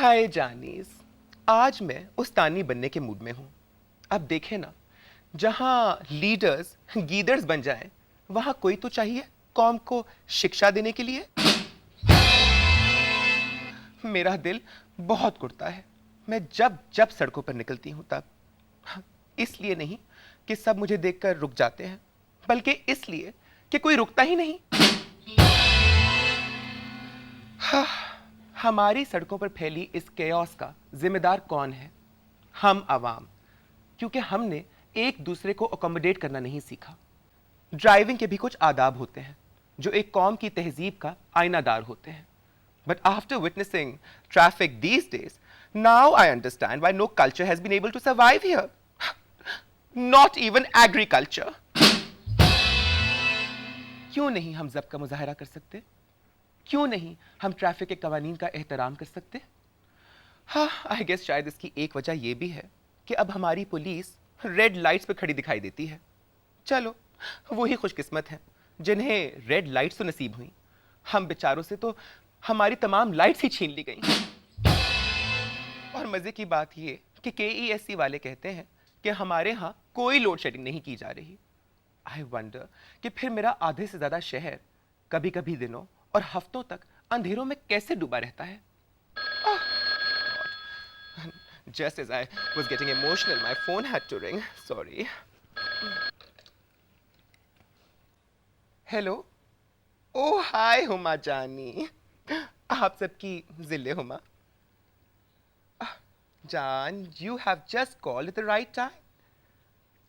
हाय जानीस, आज मैं उस्तानी बनने के मूड में हूं। अब देखें ना, जहां लीडर्स गीदर्स बन जाएं, वहां कोई तो चाहिए कौम को शिक्षा देने के लिए। मेरा दिल बहुत कुड़ता है। मैं जब जब सड़कों पर निकलती हूं तब, इसलिए नहीं कि सब मुझे देखकर रुक जाते हैं, बल्कि इसलिए कि कोई रुकता ही नहीं। हमारी सड़कों पर फैली इस केओस का जिम्मेदार कौन है? हम आवाम, क्योंकि हमने एक दूसरे को अकोमोडेट करना नहीं सीखा। ड्राइविंग के भी कुछ आदाब होते हैं जो एक कौम की तहजीब का आईनादार होते हैं। But after witnessing traffic these days, now I understand why no culture has been able to survive here, not even agriculture. क्यों नहीं हम जब्त का मुजाहरा कर सकते? क्यों नहीं हम ट्रैफिक के कवानीन का एहतराम कर सकते? हाँ, आई गेस शायद इसकी एक वजह यह भी है कि अब हमारी पुलिस रेड लाइट्स पर खड़ी दिखाई देती है। चलो, वही खुशकिस्मत हैं जिन्हें रेड लाइट्स तो नसीब हुई। हम बेचारों से तो हमारी तमाम लाइट्स ही छीन ली गई। और मजे की बात यह कि KESC वाले कहते हैं कि हमारे यहाँ कोई लोड शेडिंग नहीं की जा रही। आई वंडर कि फिर मेरा आधे से ज्यादा शहर कभी कभी दिनों और हफ्तों तक अंधेरों में कैसे डूबा रहता है। Just as I was getting emotional, my phone had to ring. Sorry. Hello. Oh, hi, Huma जानी। आप सबकी जिले हुमा। जान, you have just called at the right time.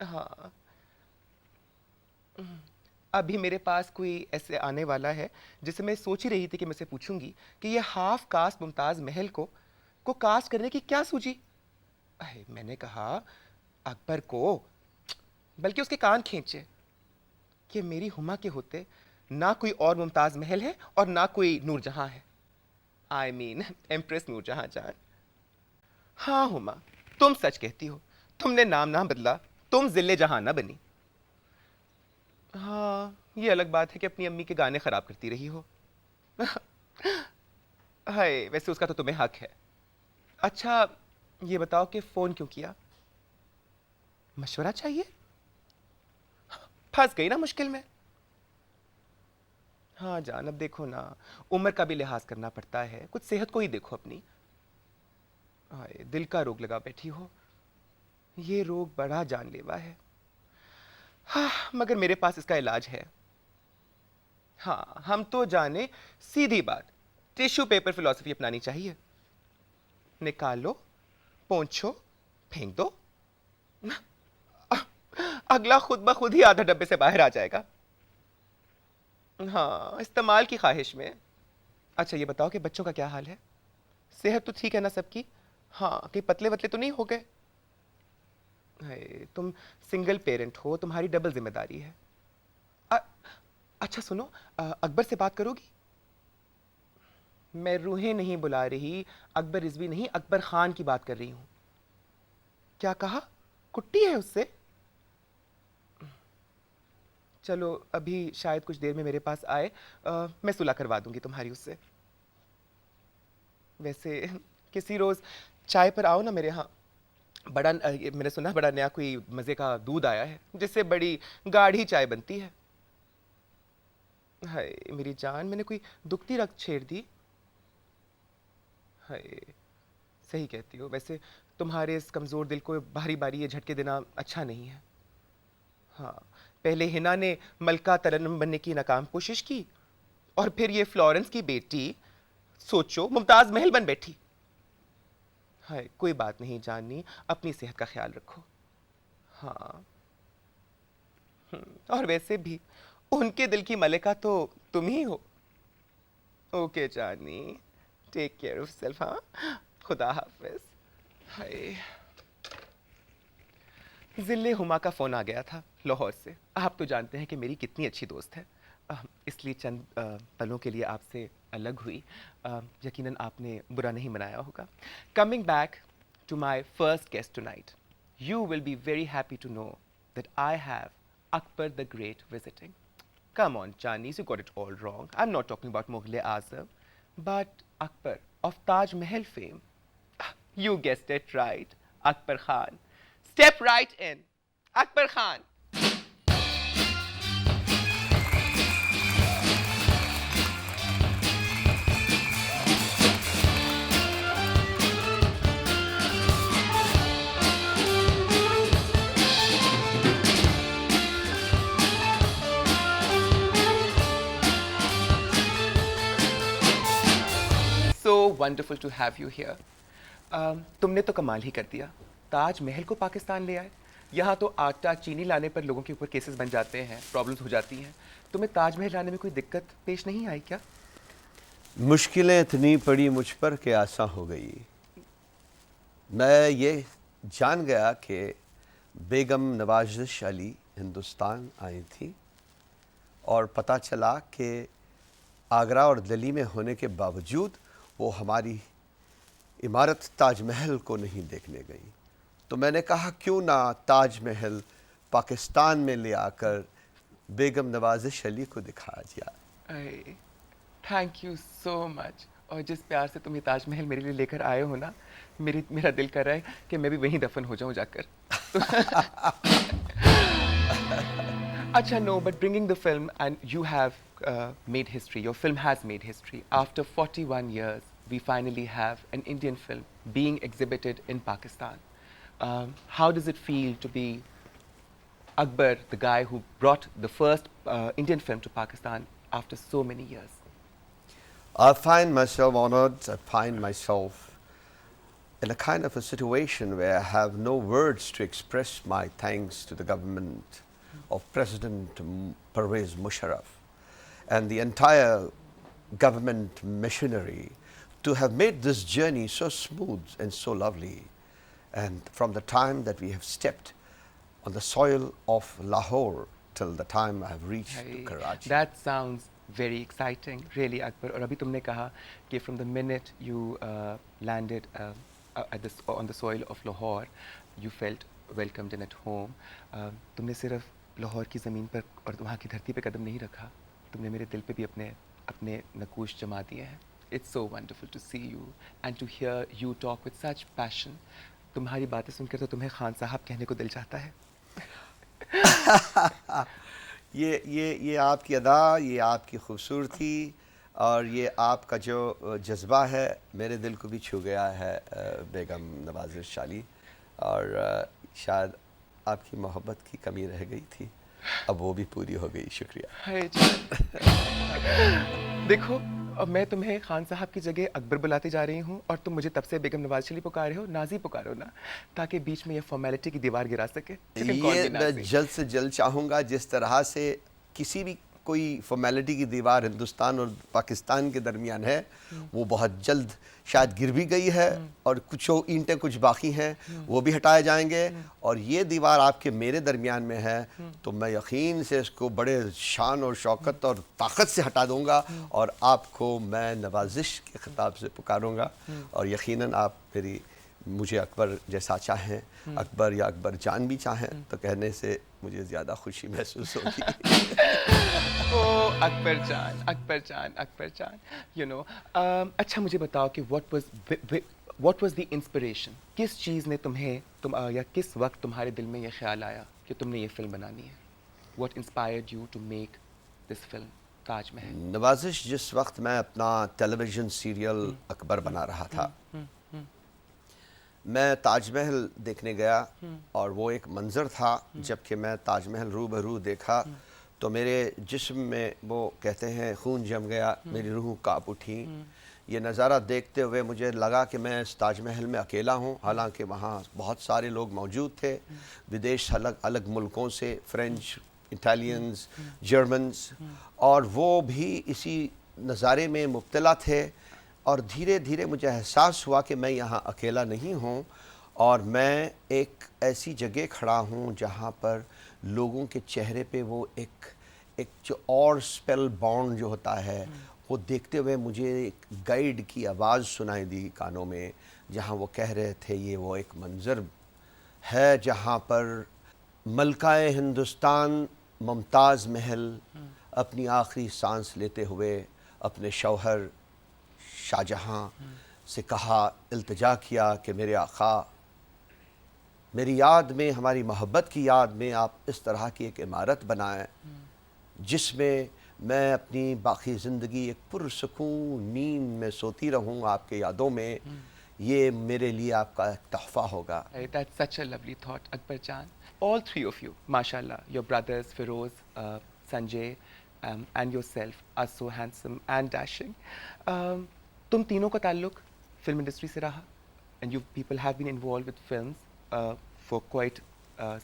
हाँ। अभी मेरे पास कोई ऐसे आने वाला है जिसे मैं सोच ही रही थी कि मैं से पूछूंगी कि ये हाफ कास्ट मुमताज महल को कास्ट करने की क्या सूझी। मैंने कहा अकबर को, बल्कि उसके कान खींचे कि मेरी हुमा के होते ना कोई और मुमताज महल है और ना कोई नूरजहां है। आई मीन एम्प्रेस नूरजहां जान। हाँ हुमा, तुम सच कहती हो। तुमने नाम ना बदला, तुम जिले जहां ना बनी। हाँ, ये अलग बात है कि अपनी अम्मी के गाने खराब करती रही हो। हाय, वैसे उसका तो तुम्हें हक है। अच्छा, ये बताओ कि फोन क्यों किया? मशवरा चाहिए? फंस गई ना मुश्किल में। हाँ जान, अब देखो ना, उम्र का भी लिहाज करना पड़ता है। कुछ सेहत को ही देखो अपनी। हाय, दिल का रोग लगा बैठी हो। ये रोग बड़ा जानलेवा है। हाँ, मगर मेरे पास इसका इलाज है। हाँ, हम तो जाने, सीधी बात, टिश्यू पेपर फिलॉसफी अपनानी चाहिए। निकालो, पोंछो, फेंक दो, अगला खुद ब खुद ही आधा डब्बे से बाहर आ जाएगा। हाँ, इस्तेमाल की ख्वाहिश में। अच्छा, ये बताओ कि बच्चों का क्या हाल है? सेहत तो ठीक है ना सबकी? हाँ, कहीं पतले वतले तो नहीं हो गए? तुम सिंगल पेरेंट हो, तुम्हारी डबल जिम्मेदारी है। अच्छा सुनो, अकबर से बात करोगी? मैं रूहें नहीं बुला रही, अकबर रिजवी नहीं, अकबर खान की बात कर रही हूं। क्या कहा? कुट्टी है उससे? चलो, अभी शायद कुछ देर में मेरे पास आए, मैं सुलह करवा दूंगी तुम्हारी उससे। वैसे किसी रोज चाय पर आओ ना मेरे यहाँ। बड़ा मैंने सुना बड़ा नया कोई मजे का दूध आया है जिससे बड़ी गाढ़ी चाय बनती है। हाय मेरी जान, मैंने कोई दुखती रग छेड़ दी? हाय, सही कहती हो। वैसे तुम्हारे इस कमजोर दिल को बारी बारी ये झटके देना अच्छा नहीं है। हाँ, पहले हिना ने मलका तरन्नुम बनने की नाकाम कोशिश की, और फिर ये फ्लोरेंस की बेटी, सोचो, मुमताज महल बन बैठी। हाय, कोई बात नहीं जाननी, अपनी सेहत का ख्याल रखो। हाँ, और वैसे भी उनके दिल की मलिका तो तुम ही हो। ओके जानी, टेक केयर ऑफ सेल्फ। हाँ, खुदा हाफिज। हाय, जिले हुमा का फोन आ गया था लाहौर से। आप तो जानते हैं कि मेरी कितनी अच्छी दोस्त है, इसलिए चंद पलों के लिए आपसे अलग हुई। यकीनन आपने बुरा नहीं मनाया होगा। Coming back to my first guest tonight, you will be very happy to know that I have Akbar the Great visiting. Come on, Chinese, you got it all wrong. I'm not talking about Mughal Azam, but Akbar of Taj Mahal fame You guessed it right, Akbar Khan. Step right in. Akbar Khan. So wonderful to have you here. तुमने तो कमाल ही कर दिया, ताजमहल को पाकिस्तान ले आए। यहाँ तो आटा चीनी लाने पर लोगों के ऊपर केसेस बन जाते हैं, प्रॉब्लम्स हो जाती हैं। तुम्हें ताजमहल लाने में कोई दिक्कत पेश नहीं आई क्या? मुश्किलें इतनी पड़ी मुझ पर कि आसान हो गई। मैं ये जान गया कि बेगम नवाजिश अली हिंदुस्तान आई थी और पता चला कि आगरा और दिल्ली में होने के बावजूद वो हमारी इमारत ताजमहल को नहीं देखने गई। तो मैंने कहा क्यों ना ताजमहल पाकिस्तान में ले आकर बेगम नवाजिश अली को दिखाया जाए। Thank you so much. और जिस प्यार से तुम ये ताजमहल मेरे लिए लेकर आए हो ना, मेरा दिल कर रहा है कि मैं भी वहीं दफन हो जाऊं जाकर। अच्छा, no, but bringing the film, and you have made history. Your film has made history. After 41 years, we finally have an Indian film being exhibited in Pakistan. How does it feel to be Akbar, the guy who brought the first Indian film to Pakistan after so many years? I find myself honored. I find myself in a kind of a situation where I have no words to express my thanks to the government of President Pervez Musharraf and the entire government machinery to have made this journey so smooth and so lovely. And from the time that we have stepped on the soil of Lahore till the time I have reached to Karachi. That sounds very exciting, really, Akbar. और अभी तुमने कहा कि from the minute you landed on the soil of Lahore, you felt welcomed and at home. तुमने सिर्फ लाहौर की ज़मीन पर और वहाँ की धरती पे कदम नहीं रखा, तुमने मेरे दिल पे भी अपने नकूश जमा दिए हैं. It's so wonderful to see you and to hear you talk with such passion. तुम्हारी बातें सुनकर तो तुम्हें खान साहब कहने को दिल चाहता है. ये आपकी अदा, ये आपकी खूबसूरती और ये आपका जो जज्बा है मेरे दिल को भी छू गया है बेगम नवाजिश अली. और शायद आपकी मोहब्बत की कमी रह गई थी, अब वो भी पूरी हो गई. शुक्रिया. देखो, अब मैं तुम्हें खान साहब की जगह अकबर बुलाती जा रही हूँ और तुम मुझे तब से बेगम नवाजिश अली पुकारे हो. नाजी पुकारो ना, ताकि बीच में ये फॉर्मेलिटी की दीवार गिरा सके. ये मैं जल्द से जल्द चाहूँगा. जिस तरह से किसी भी कोई फॉर्मेलिटी की दीवार हिंदुस्तान और पाकिस्तान के दरमियान है, वो बहुत जल्द शायद गिर भी गई है और कुछ ईंटें कुछ बाकी हैं, वो भी हटाए जाएंगे. और ये दीवार आपके मेरे दरमियान में है, तो मैं यकीन से इसको बड़े शान और शौकत और ताकत से हटा दूंगा और आपको मैं नवाजिश के खिताब से पुकारूंगा. और यकीनन आप मुझे अकबर जैसा चाहें, अकबर या अकबर जान भी चाहें, तो कहने से मुझे ज़्यादा खुशी महसूस होगी. Oh, Akbar Jan, you know. अच्छा, मुझे बताओ कि what was the inspiration? किस चीज़ ने या किस वक्त तुम्हारे दिल में ये ख्याल आया कि तुमने ये फिल्म बनानी है? What inspired you to make this film, Taj Mahal? नवाजिश, जिस वक्त मैं अपना टेलीविज़न सीरियल अकबर बना रहा था, मैं ताजमहल देखने गया और वो एक मंज़र था. जबकि मैं ताजमहल रूबरू देखा तो मेरे जिस्म में वो कहते हैं खून जम गया, मेरी रूह काँप उठी. ये नज़ारा देखते हुए मुझे लगा कि मैं इस ताजमहल में अकेला हूँ, हालांकि वहाँ बहुत सारे लोग मौजूद थे, विदेश अलग अलग मुल्कों से, फ्रेंच, इटालियंस, जर्मन्स, और वो भी इसी नज़ारे में मुब्तला थे. और धीरे धीरे मुझे एहसास हुआ कि मैं यहाँ अकेला नहीं हूँ और मैं एक ऐसी जगह खड़ा हूँ जहाँ पर लोगों के चेहरे पे वो एक जो और स्पेल बाउंड जो होता है, वो देखते हुए मुझे एक गाइड की आवाज़ सुनाई दी कानों में, जहाँ वो कह रहे थे ये वो एक मंज़र है जहाँ पर मलकाए हिंदुस्तान मुमताज़ महल अपनी आखिरी सांस लेते हुए अपने शौहर शाहजहाँ से कहा, इल्तिजा किया कि मेरे आका, मेरी याद में, हमारी मोहब्बत की याद में आप इस तरह की एक इमारत बनाएं जिसमें मैं अपनी बाकी ज़िंदगी एक पुरसुकून नींद में सोती रहूं आपके यादों में। ये मेरे लिए आपका एक तोहफ़ा होगा। That's such a lovely thought, Akbar Jan. All three of you, mashallah, your brothers Feroz, Sanjay, and yourself are so handsome and dashing. तुम तीनों का ताल्लुक फिल्म इंडस्ट्री से रहा, and you people have been involved with films for quite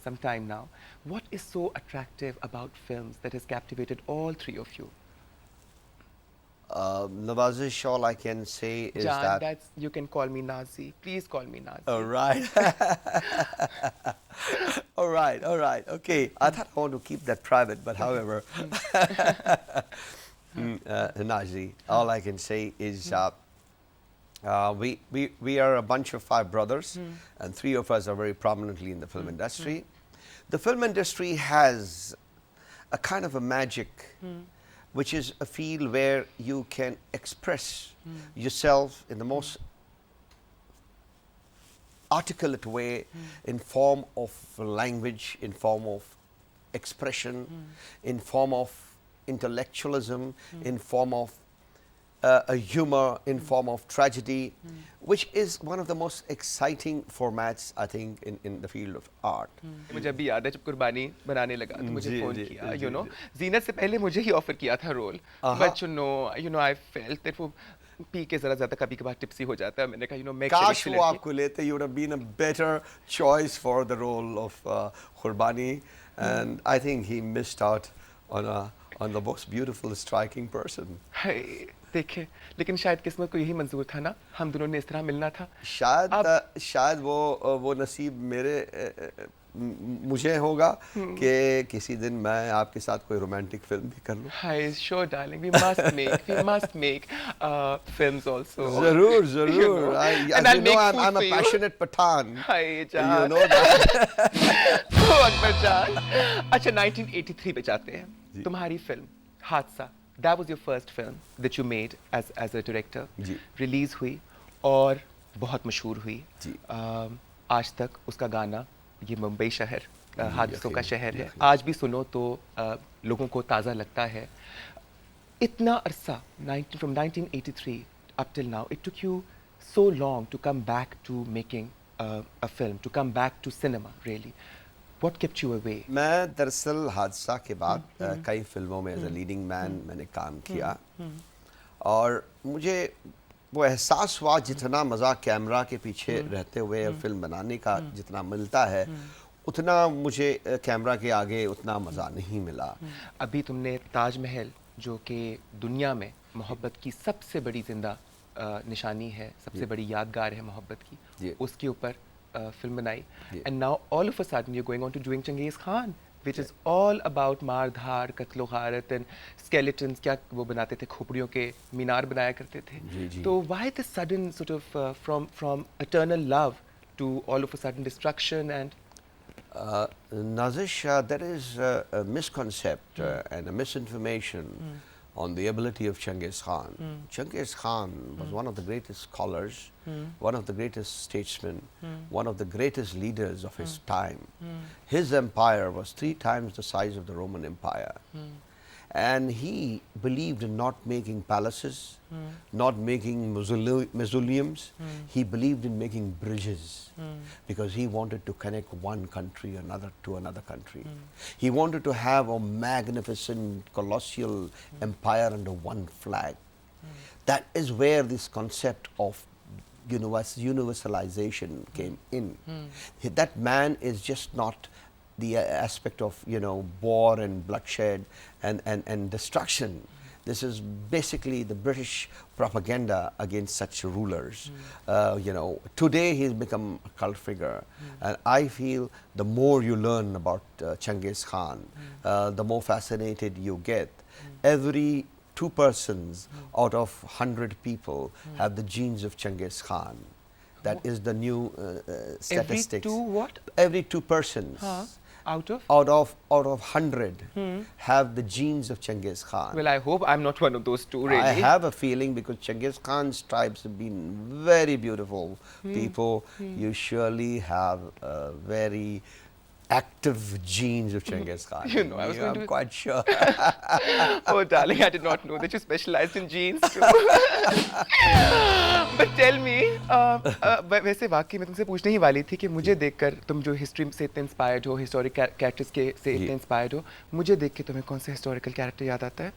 some time now. What is so attractive about films that has captivated all three of you? Nawazish, all I can say is Jan, that... that's, you can call me Nazi. Please call me Nazi. All right. All right, all right. Okay. I thought I want to keep that private, but however, Nazi, all I can say is we are a bunch of 5 brothers, and 3 of us are very prominently in the film industry. The film industry has a kind of a magic, which is a field where you can express yourself in the most articulate way, in form of language, in form of expression, in form of intellectualism, in form of a humor, in form of tragedy, which is one of the most exciting formats, I think, in the field of art. मुझे अभी याद है जब कुर्बानी बनाने लगा तो मुझे जी, फोन जी, किया, जी, you know, जी। जीनत से पहले मुझे ही ऑफर किया था role, but you know I felt that वो पी के जरा ज्यादा कभी कभार टिप्सी हो जाता है, मैंने कहा you know मैं काश वो आपको लेते, you would have been a better choice for the role of Qurbani, and I think he missed out on the most beautiful, striking person. देखे, लेकिन शायद किस्मत को यही मंजूर था ना, हम दोनों ने इस तरह मिलना था। शायद वो नसीब मुझे होगा कि किसी दिन मैं आपके साथ कोई रोमांटिक फिल्म भी कर लूं। Hi, sure, darling. We must make films also. जरूर, You know, and I'll make food I'm for a you. passionate Pathan. Hi, Jan. You know that. तो अकबर जान, अच्छा 1983 पे जाते हैं। तुम्हारी फिल्म हादसा, that was your first film that you made as a director. जी। रिलीज हुई और बहुत मशहूर हुई। जी। आज तक उसका गाना, ये मुंबई शहर हादसों का शहर है, यकीन। आज भी सुनो तो लोगों को ताज़ा लगता है। इतना अरसा from 1983 up till now, it took you so long to come back to making a film, to come back to cinema, really. What kept you away? मैं दरअसल हादसा के बाद कई फिल्मों में एज अ लीडिंग मैन मैंने काम किया, और मुझे वो एहसास हुआ जितना मज़ा कैमरा के पीछे रहते हुए फिल्म बनाने का जितना मिलता है, उतना मुझे कैमरा के आगे उतना मज़ा नहीं मिला। अभी तुमने ताजमहल, जो कि दुनिया में मोहब्बत की सबसे बड़ी जिंदा निशानी है, सबसे बड़ी यादगार है मोहब्बत की, उसके ऊपर फिल्म बनाई, and now all of a sudden you're going on to doing Changiz Khan, which is all about मार धाड़, कत्लो गारत and skeletons, क्या वो बनाते थे, खोपड़ियों के मीनार बनाया करते थे। तो why this sudden sort of from eternal love to all of a sudden destruction? And Nazish, there is a misconcept and a misinformation on the ability of Changiz Khan. Changiz Khan was one of the greatest scholars, one of the greatest statesmen, one of the greatest leaders of his time. His empire was 3 times the size of the Roman Empire. And he believed in not making palaces, not making mausoleums. He believed in making bridges, because he wanted to connect one country to another country. He wanted to have a magnificent, colossal empire under one flag. That is where this concept of universalization came in. That man is just not the aspect of war and bloodshed and destruction. This is basically the British propaganda against such rulers. Today he's become a cult figure, and I feel the more you learn about Changiz Khan, the more fascinated you get. Every 2 persons out of 100 people have the genes of Changiz Khan. That is the new statistics. Every 2 what? Every 2 persons Out of? out of 100 have the genes of Genghis Khan. Well, I hope I'm not one of those two, really. I have a feeling because Genghis Khan's tribes have been very beautiful people. You surely have very active genes of Genghis Khan. You know, I was going I'm to... quite sure. Oh, darling, I did not know that you specialized in genes too. But tell me, वैसे वाकई मैं तुमसे पूछने ही वाली थी कि मुझे देखकर तुम जो हिस्ट्री से इतने इंस्पायर्ड हो, हिस्टोरिक कैरेक्टर्स के से इतने इंस्पायर्ड हो, मुझे देख के तुम्हें कौन सा हिस्टोरिकल कैरेक्टर याद आता है?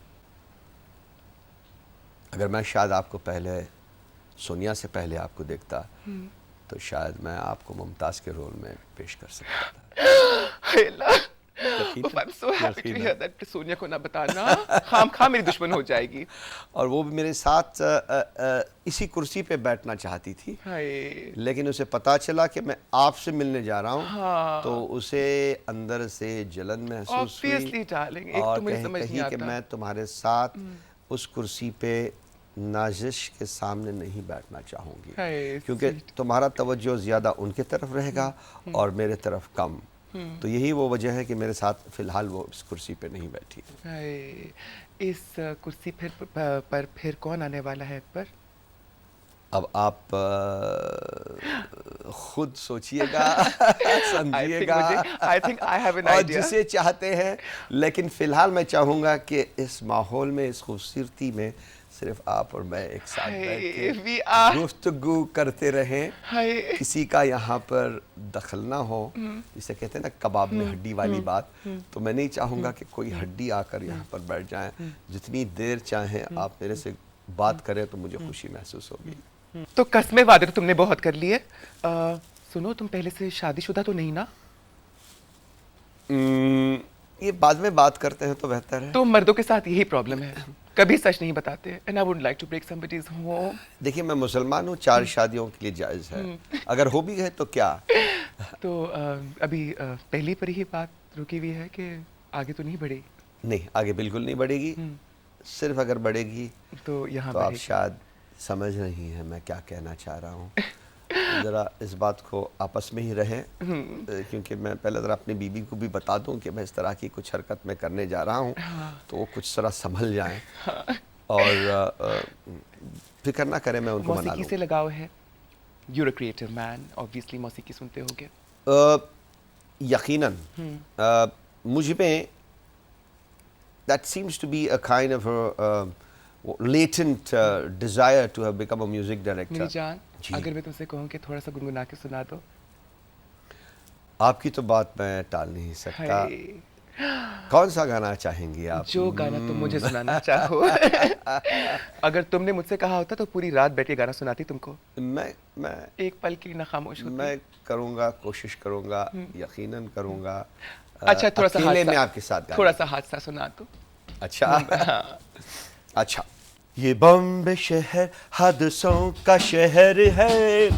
अगर मैं शायद आपको पहले सोनिया से पहले आपको देखता तो शायद मैं आपको मुमताज के रोल में पेश कर सकता था। I'm so happy to hear that. Sonia को ना बताना, खाम मेरी दुश्मन हो जाएगी। और वो भी मेरे साथ इसी कुर्सी पे बैठना चाहती थी, लेकिन उसे पता चला कि मैं आपसे मिलने जा रहा हूँ, तो उसे अंदर से जलन महसूस हुई और कहीं कि मैं तुम्हारे साथ उस कुर्सी पे नाजिश के सामने नहीं बैठना चाहूँगी, क्योंकि तुम्हारा तवज्जो ज़्यादा उनके तरफ रहेगा और मेरे तरफ कम। तो यही वो वजह है कि मेरे साथ फिलहाल वो इस कुर्सी पे नहीं बैठी। इस कुर्सी पर फिर कौन आने वाला है अकबर? अब आप खुद सोचिएगा, समझिएगा और जिसे चाहते हैं, लेकिन फिलहाल मैं चाहूँगा कि इस माहौल में, इस खूबसूरती में सिर्फ आप और मैं एक साथ बैठ के गुफ्तगू करते रहें, किसी का यहाँ पर दखल ना हो, जिसे कहते हैं ना कबाब में हड्डी वाली बात। तो मैं नहीं चाहूँगा कि कोई हड्डी आकर यहाँ पर बैठ जाए। जितनी देर चाहें आप मेरे से बात करें तो मुझे खुशी महसूस होगी। तो कस्में वादे तो तुमने बहुत कर लिए। सुनो, तुम पहले से शादीशुदा तो नहीं ना? ये बाद में बात करते हैं तो बेहतर है। तो मर्दों के साथ यही प्रॉब्लम है, कभी सच नहीं बताते। And I would like to break somebody's home. देखिए, मैं मुसलमान हूँ, 4 शादियों के लिए जायज़ है। अगर हो भी गए तो क्या? तो अभी पहली पर ही बात रुकी हुई है कि आगे तो नहीं बढ़ेगी? नहीं, आगे बिल्कुल नहीं बढ़ेगी। सिर्फ अगर बढ़ेगी तो यहाँ आप शायद समझ रही हैं मैं क्या कहना चाह रहा हूँ। ज़रा इस बात को आपस में ही रहें, क्योंकि मैं पहले ज़रा अपनी बीबी को भी बता दूं कि मैं इस तरह की कुछ हरकत में करने जा रहा हूं, तो वो कुछ तरह संभल जाएं और फिक्र ना करें, मैं उनको मना लूं। मौसीकी से लगाव है? You're a creative man, obviously मौसीकी सुनते होगे। यकीनन मुझ में that seems to be a kind of a latent desire to have become a music director. मेरी जान, अगर मैं तुमसे कहूँ कि थोड़ा सा गुनगुना के सुना दो? आपकी तो बात मैं टाल नहीं सकता। कौन सा गाना चाहेंगी आप? जो गाना तुम मुझे सुनाना चाहो। अगर तुमने मुझसे कहा होता तो पूरी रात बैठ के गाना सुनाती तुमको। मैं एक पल के लिए ना खामोश होती। मैं करूँगा, कोशिश करूँगा, यकीनन करूँगा। अच्छा, थोड़ा सा अकेले में आपके साथ थोड़ा सा हादसा सुना दो। अच्छा। अच्छा, ये बॉम्बे शहर हादसों का शहर है,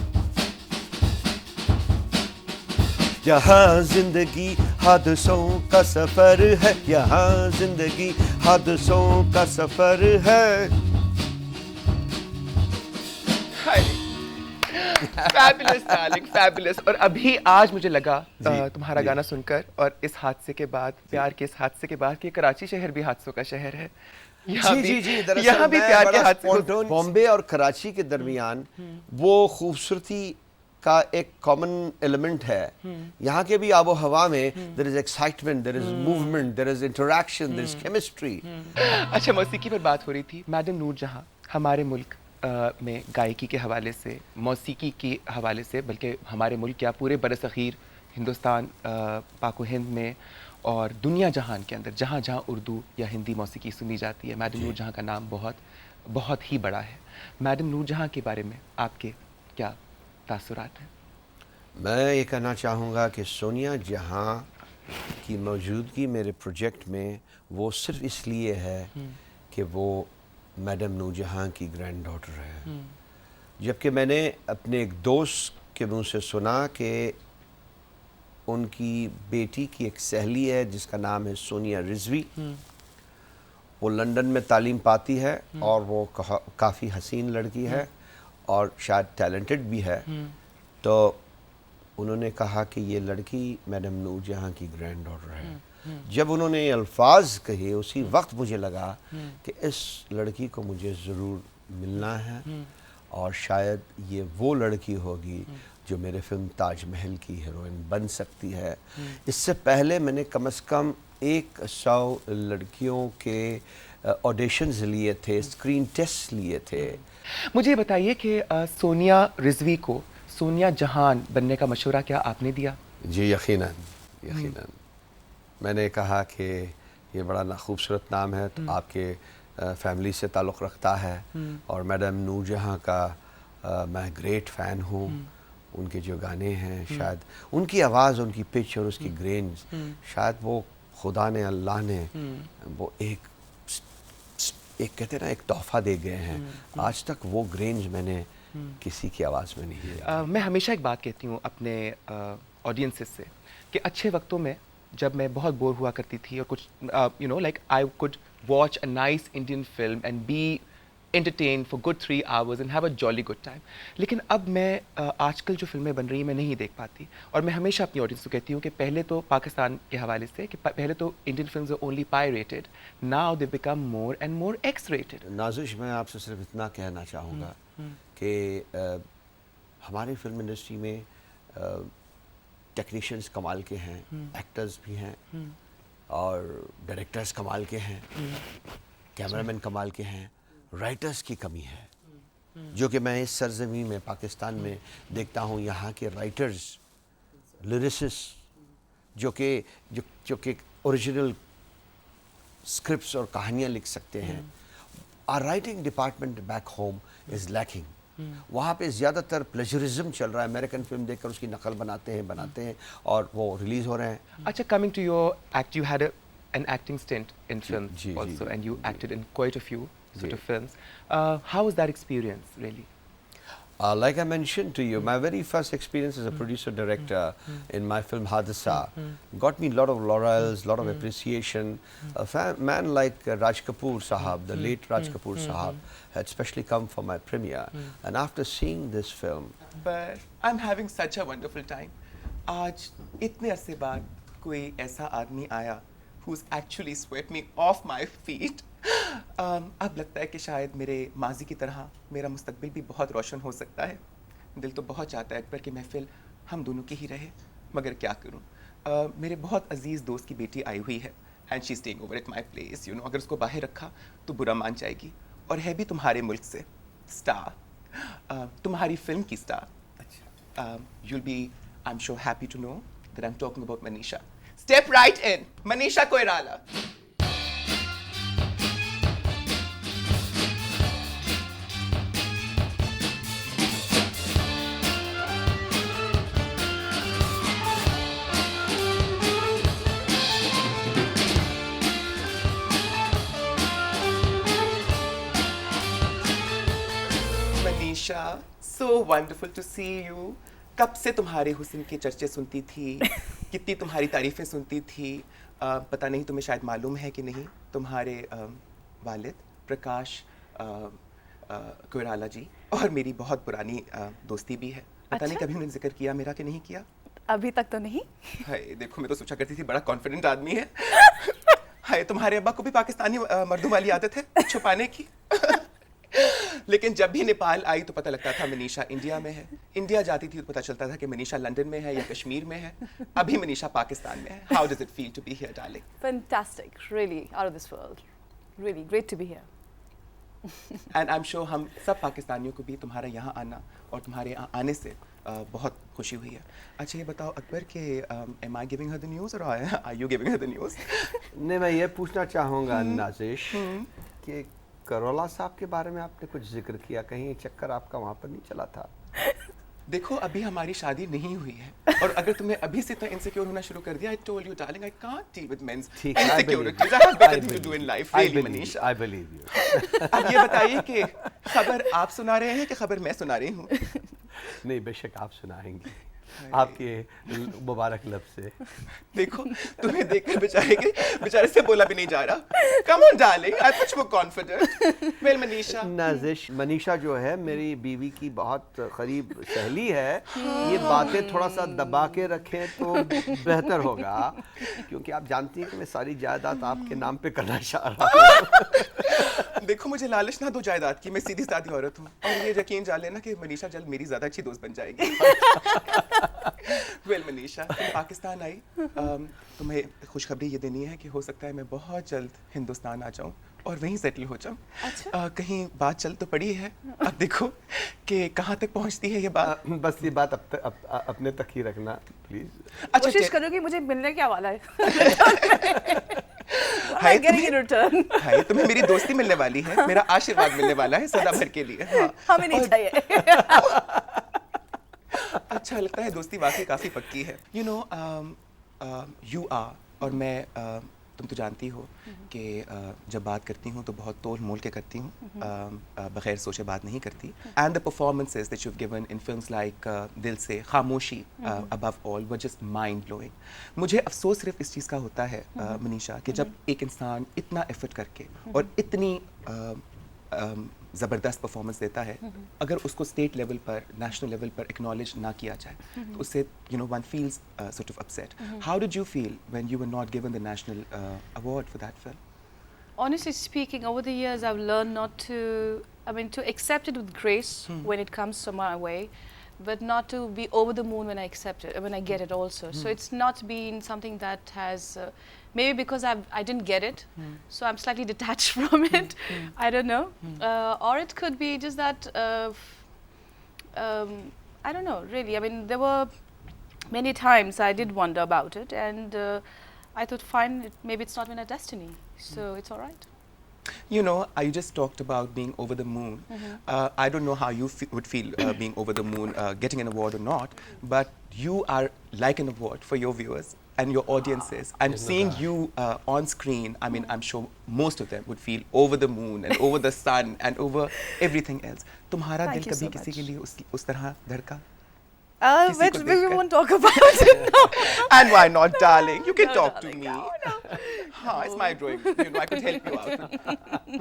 यहाँ जिंदगी हादसों का सफर है, यहाँ जिंदगी हादसों का सफर है। Fabulous, darling, fabulous। और अभी आज मुझे लगा तुम्हारा गाना सुनकर और इस हादसे के बाद, प्यार के इस हादसे के बाद, कि कराची शहर भी हादसों का शहर है। यहाँ भी प्यार के हादसे। बॉम्बे और कराची के दरमियान वो खूबसूरती का एक कॉमन एलिमेंट है। यहाँ के भी आबो हवा में there is excitement, there is movement, there is interaction, there is chemistry। अच्छा, मौसीकी पर बात हो रही थी। मैडम नूरजहां हमारे मुल्क में गायकी के हवाले से, मौसीकी के हवाले से, बल्कि हमारे मुल्क क्या पूरे बरसग़ीर हिंदुस्तान, पाक हिंद में और दुनिया जहान के अंदर जहाँ जहाँ उर्दू या हिंदी मौसीकी सुनी जाती है, मैडम नूरजहां का नाम बहुत बहुत ही बड़ा है। मैडम नूरजहां के बारे में आपके क्या तासुरात हैं? मैं ये कहना चाहूँगा कि सोनिया जहां की मौजूदगी मेरे प्रोजेक्ट में वो सिर्फ इसलिए है कि वो मैडम नूरजहां की ग्रैंड डॉटर है, जबकि मैंने अपने एक दोस्त के मुंह से सुना कि उनकी बेटी की एक सहेली है जिसका नाम है सोनिया रिजवी। वो लंदन में तालीम पाती है और वो काफ़ी हसीन लड़की है और शायद टैलेंटेड भी है। तो उन्होंने कहा कि ये लड़की मैडम नूरजहां की ग्रैंड डॉटर है। जब उन्होंने ये अल्फाज कहे उसी वक्त मुझे लगा कि इस लड़की को मुझे ज़रूर मिलना है और शायद ये वो लड़की होगी जो मेरे फिल्म ताजमहल की हीरोइन बन सकती है। इससे पहले मैंने कम से कम 100 लड़कियों के ऑडिशंस लिए थे, स्क्रीन टेस्ट लिए थे। मुझे ये बताइए कि सोनिया रिजवी को सोनिया जहान बनने का मशवरा क्या आपने दिया? जी यकीनन, यकीनन। मैंने कहा कि ये बड़ा ना खूबसूरत नाम है, तो आपके फैमिली से ताल्लुक़ रखता है और मैडम नूरजहां का मैं ग्रेट फ़ैन हूँ। उनके जो गाने हैं, शायद उनकी आवाज़, उनकी पिच और उसकी ग्रेन्स, शायद वो खुदा ने, अल्लाह ने वो एक कहते हैं ना, एक तोहफ़ा दे गए हैं। आज तक वो ग्रेन्स मैंने किसी की आवाज़ में नहीं है। मैं हमेशा एक बात कहती हूँ अपने ऑडियंसेस से कि अच्छे वक्तों में जब मैं बहुत बोर हुआ करती थी और कुछ you know like I could watch a nice Indian film and be entertained for good 3 hours and have a jolly good time. लेकिन अब मैं आजकल जो फिल्में बन रही हैं मैं नहीं देख पाती, और मैं हमेशा अपनी ऑडियंस को कहती हूँ कि पहले तो पाकिस्तान के हवाले से कि पहले तो Indian films are only pirated, now they become more and more X rated. Nazish, मैं आपसे सिर्फ इतना कहना चाहूँगा कि हमारी फिल्म इंडस्ट्री में टेक्नीशियंस कमाल के हैं, एक्टर्स भी हैं और डायरेक्टर्स कमाल के हैं, कैमरामैन कमाल के हैं, राइटर्स की कमी है, जो कि मैं इस सरजमी में पाकिस्तान में देखता हूँ। यहाँ के राइटर्स, लिरिसिस्ट जो कि ओरिजिनल स्क्रिप्ट्स और कहानियाँ लिख सकते हैं, our writing department back home is lacking. वहाँ पे ज़्यादातर प्लेजरिज्म चल रहा है, अमेरिकन फिल्म देखकर उसकी नकल बनाते हैं और वो रिलीज़ हो रहे हैं। अच्छा, coming to your act, you had an acting stint in film also, and you acted in quite a few sort of films. How was that experience, really? Like I mentioned to you, my very first experience as a producer-director in my film Hadisa got me a lot of laurels, lot of appreciation. A man like Raj Kapoor Sahab, the late Raj Kapoor Sahab, had specially come for my premiere. And after seeing this film, But I'm having such a wonderful time. आज इतने अरसे बाद कोई ऐसा आदमी आया who's actually swept me off my feet. अब लगता है कि शायद मेरे माजी की तरह मेरा मुस्तकबिल भी बहुत रोशन हो सकता है। दिल तो बहुत चाहता है अकबर कि महफिल हम दोनों की ही रहे, मगर क्या करूं। मेरे बहुत अजीज़ दोस्त की बेटी आई हुई है and she staying over at my place, you know. अगर उसको बाहर रखा तो बुरा मान जाएगी, और है भी तुम्हारे मुल्क से, स्टार, तुम्हारी फिल्म की star. you'll be, I'm sure, happy to know that I'm talking about Manisha. Step right in, Manisha Koirala. Manisha, so wonderful to see you. कब से तुम्हारे हुस्न के चर्चे सुनती थी, कितनी तुम्हारी तारीफ़ें सुनती थी। पता नहीं तुम्हें शायद मालूम है कि नहीं, तुम्हारे वालिद प्रकाश कोइराला जी और मेरी बहुत पुरानी दोस्ती भी है। पता नहीं कभी उन्होंने जिक्र किया मेरा कि नहीं किया? अभी तक तो नहीं। हाय देखो, मैं तो सोचा करती थी बड़ा कॉन्फिडेंट आदमी है। हाय, तुम्हारे अब्बा को भी पाकिस्तानी मर्दों वाली आदत है छुपाने की। लेकिन जब भी नेपाल आई तो पता लगता था मनीषा इंडिया में है, इंडिया जाती थी तो पता चलता था कि मनीषा लंदन में है या कश्मीर में है, अभी मनीषा पाकिस्तान में है। How does it feel to be here darling? Fantastic, really out of this world, really great to be here. And I am sure हम सब पाकिस्तानियों को भी तुम्हारा यहाँ आना और तुम्हारे यहाँ आने से बहुत खुशी हुई है। अच्छा ये बताओ अकबर के am I giving her the news और are you giving her the news? नहीं, मैं ये पूछना चाहूँगा नाज़िश कि करोला साहब के बारे में आपने कुछ जिक्र किया, कहीं चक्कर आपका वहाँ पर नहीं चला था? देखो अभी हमारी शादी नहीं हुई है, और अगर तुमने अभी से इतना इनसिक्योर होना शुरू कर दिया, I told you darling, I can't deal with men's insecurities. I have better things to do in life, really Manisha. I believe you. अब ये बताइए कि खबर आप सुना रहे हैं कि खबर मैं सुना रही हूँ? नहीं, बेशक आप सुनाएंगे। आपके मुबारक लब से। देखो तुम्हें देखकर बेचारे से बोला भी नहीं जा रहा। Come on darling, I am much more confident. Well Manisha, Nazish, Manisha जो है मेरी बीवी की बहुत करीब सहेली है। ये बातें थोड़ा सा दबा के रखें तो बेहतर होगा, क्योंकि आप जानती हैं कि मैं सारी जायदाद आपके नाम पे करना चाह रहा हूँ। देखो मुझे लालच ना दो जायदाद की, मैं सीधी सादी औरत हूँ और ये यकीन जान लेना कि मनीषा जल्द मेरी ज़्यादा अच्छी दोस्त बन जाएगी। वेल मनीषा, तुम पाकिस्तान आई, तुम्हें खुशखबरी ये देनी है कि हो सकता है मैं बहुत जल्द हिंदुस्तान आ जाऊँ और वहीं सेटल हो जाऊँ। अच्छा? कहीं बात चल तो पड़ी है, अब देखो कि कहाँ तक पहुँचती है ये बात। बस ये बात अपने तक ही रखना प्लीज। अच्छा, कोशिश करो कि मुझे मिलने क्या वाला है। हाय रिटर्न, तुम्हें मेरी दोस्ती मिलने वाली है, मेरा आशीर्वाद मिलने वाला है सदा भर के लिए। हाँ। हमें नहीं चाहिए। अच्छा लगता है, दोस्ती वाकई काफ़ी पक्की है। यू नो यू आर, और मैं तुम तो जानती हो कि जब बात करती हूँ तो बहुत तोल मोल के करती हूँ, बगैर सोचे बात नहीं करती। And the performances that you have given in films like दिल से, खामोशी, above all, were just mind blowing. मुझे अफसोस सिर्फ इस चीज़ का होता है मनीषा कि जब एक इंसान इतना एफर्ट करके और इतनी ज़बरदस्त परफॉर्मेंस देता है, अगर उसको स्टेट लेवल पर, नेशनल लेवल पर एक्नॉलेज ना किया जाए तो उससे one feels sort of upset. How did you feel when you were not given the national award for that film? Honestly speaking, over the years I've learned not to, to accept it with grace when it comes to my way, but not to be over the moon when I accept it, when I get it also. So it's not been something that has, maybe because I didn't get it, so I'm slightly detached from it. I don't know. Or it could be just that, I don't know, really. There were many times I did wonder about it, and I thought, fine, maybe it's not in our destiny, so it's all right. You know, you just talked about being over the moon. I don't know how you would feel being over the moon, getting an award or not, but you are like an award for your viewers and your audiences. And seeing you on screen, I'm sure most of them would feel over the moon and over the sun and over everything else. तुम्हारा दिल कभी किसी के लिए उस तरह धड़का? Which we won't talk about it now. And why not, darling? You can talk to me. No. It's my drawing. I could help you out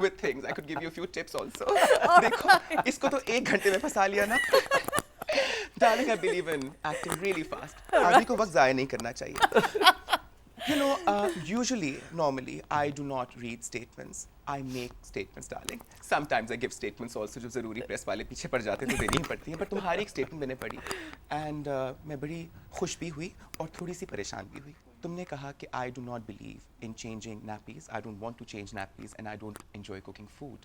with things. I could give you a few tips also. देखो, इसको तो 1 घंटे में फंसा लिया ना. Darling, I believe in acting really fast. आदमी को वक्त ज़ाया नहीं करना चाहिए. Usually, normally, I do not read statements. I make statements, darling. Sometimes I give statements also, जो ज़रूरी प्रेस वाले पीछे पड़ जाते हैं तो देनी ही पड़ती है. पर तुम्हारी एक statement मैंने पढ़ी, and मैं बड़ी खुश भी हुई और थोड़ी सी परेशान भी हुई. तुमने कहा कि I do not believe in changing nappies. I don't want to change nappies, and I don't enjoy cooking food.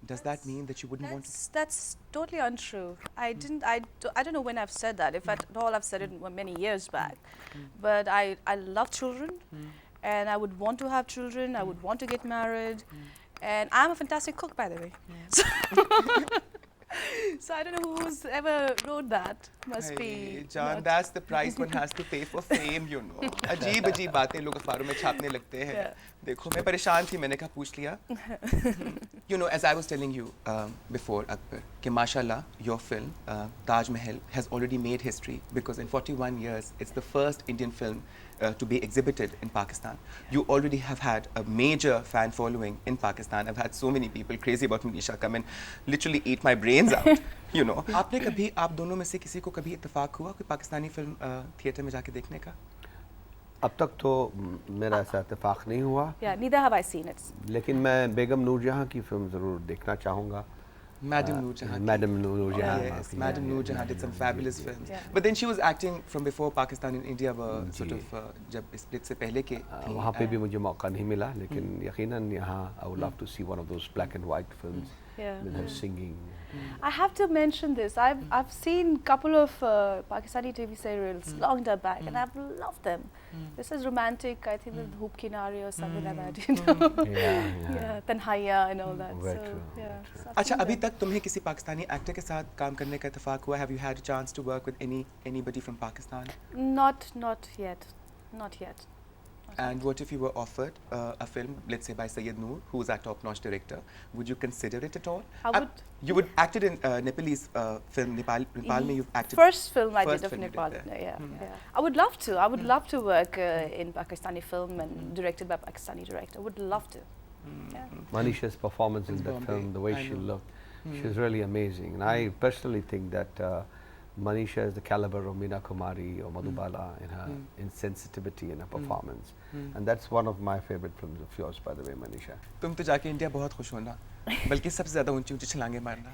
Does that mean that you wouldn't want to? That's totally untrue. I don't know when I've said that. If at all, I've said it many years back. But I love children, and I would want to have children. I would want to get married, and I'm a fantastic cook, by the way. So I don't know who's ever wrote that. Must be. John, that's the price one has to pay for fame, you know. अजीब बातें लोग अखबारों में छापने लगते हैं. देखो, मैं परेशान थी, मैंने कहा पूछ लिया. You know, as I was telling you before, Akbar, कि माशाल्लाह, your film Taj Mahal has already made history because in 41 years, it's the first Indian film to be exhibited in Pakistan. You already have had a major fan following in Pakistan. I've had so many people crazy about Manisha come and literally eat my brains out. You know. आपने कभी, आप दोनों में से किसी को कभी इत्तेफाक हुआ कोई पाकिस्तानी फिल्म थिएटर में जाके देखने का? अब तक तो मेरा ऐसा इत्तेफाक नहीं हुआ. Yeah, neither have I seen it. लेकिन मैं बेगम नूरजहां की फिल्म ज़रूर देखना चाहूँगा. Madam Noorjahan. Madam Noorjahan. Yes, Madam Noorjahan did some fabulous films. Yeah. But then she was acting from before Pakistan and India were sort of जब split से पहले के थी. वहाँ पे भी मुझे मौका नहीं मिला, लेकिन यकीनन यहाँ I would love to see one of those black and white films with her singing. I have to mention this. I've seen couple of Pakistani TV serials long time back, and I've loved them. This is romantic. I think with Hoop Kinari or something like that. You know? Yeah, Tanhaiya and all that. Very so, true. Yeah. So अच्छा, अभी तक तुम्हें किसी Pakistani actor के साथ काम करने का इत्तेफाक हुआ? Have you had a chance to work with anybody from Pakistan? Not yet. Not yet. And what if you were offered a film, let's say by Sayyid Noor, who's our top-notch director? Would you consider it at all? I would. You would acted in Nepalese film. Nepal mein you've acted. First film I First did of film you did Nepal. there. Yeah. I would love to. I would love to work in Pakistani film and directed by Pakistani director. Would love to. Yeah. Manisha's performance in that Bombay. film, the way I she know. looked, she was really amazing. And I personally think that Manisha is the caliber of Meena Kumari or Madhubala in her insensitivity in her performance. And that's one of my favorite films of yours, by the way, Manisha. तुम तो जाके India बहुत खुश होना, बल्कि सबसे ज़्यादा ऊंची ऊंची छलांगे मारना।